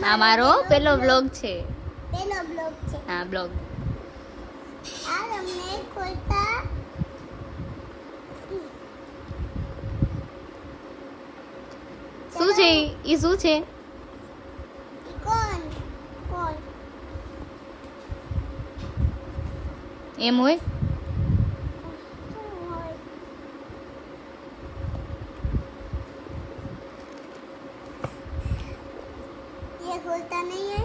આ મારો પેલો બ્લોગ છે. પેલો બ્લોગ છે. હા બ્લોગ. આ તમને ખોલતા શું છે ઈ શું છે? કોણ કોણ એમ હોય? ये खोलता नहीं है.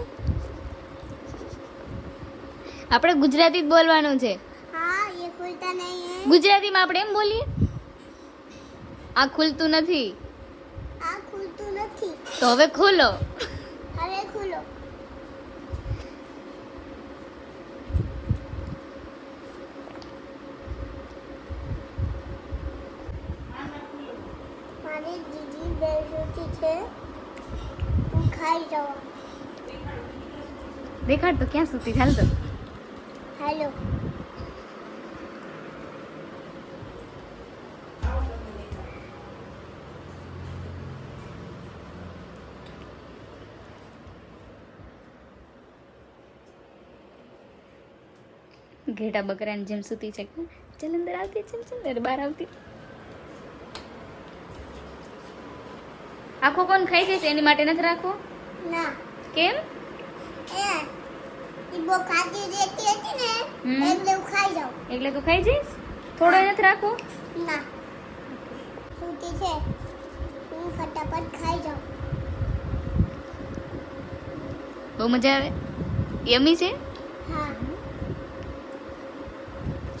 આપણે ગુજરાતી જ બોલવાનું છે. हाँ ये खुलता नहीं है. ગુજરાતીમાં આપણે એમ બોલીએ, આ ખુલતું નથી. આ ખુલતું નથી. તો હવે ખોલો. હવે ખોલો. મારી દીદી બેસતી છે, હું ખાઈ જાઉં. દેખાડ તો ક્યાં સુધી ચાલ તો. હેલો. ઘેટા બકરાની જેમ સૂતી છે. ચાલ અંદર આવતી, ચાલ ચાલ બહાર આવતી. આખો કોણ ખાઈ જશે એની માટે નથી રાખવો? ના કેમ? એ બહુ ખાતી રહેતી હતી ને, એટલે હું ખાઈ જાઉં. એટલે તું ખાઈ જઈશ? થોડો નથી રાખવો? ના સૂતી છે, હું ફટાફટ ખાઈ જાઉં. બહુ મજા આવે. યમી છે. હા.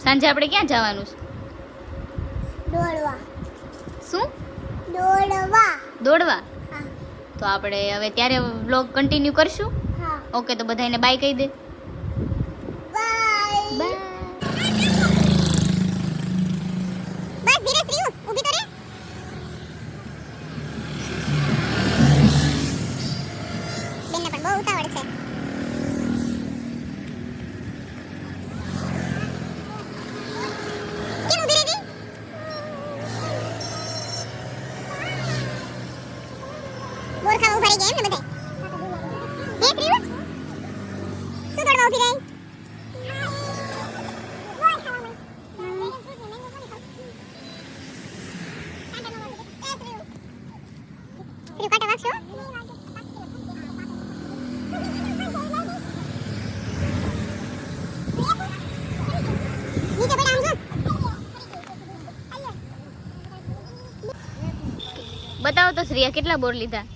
સાંજે આપણે ક્યાં જવાનું છે? દોડવા. શું? દોડવા. દોડવા. હા. તો આપણે હવે ત્યારે વ્લોગ કન્ટિન્યુ કરશું. હા. ઓકે, તો બધાને બાય કહી દે. બાય. બાય. બસ ધીરે શ્રીયુ ઊભી તો રે. બેનને પણ બહુ ઉતાવળ છે. કેમ ઊભી રહી ગઈ? બોર ખાવા ઉભા રહી ગયા એમ ને બધાય? હે શ્રીયુ? શું દોડવા ઊભી રહી? શ્રીયુ કાંટા વાગશો? નીચે પડ્યા આમ જો. બતાવો તો શ્રેયા કેટલા બોર લીધા?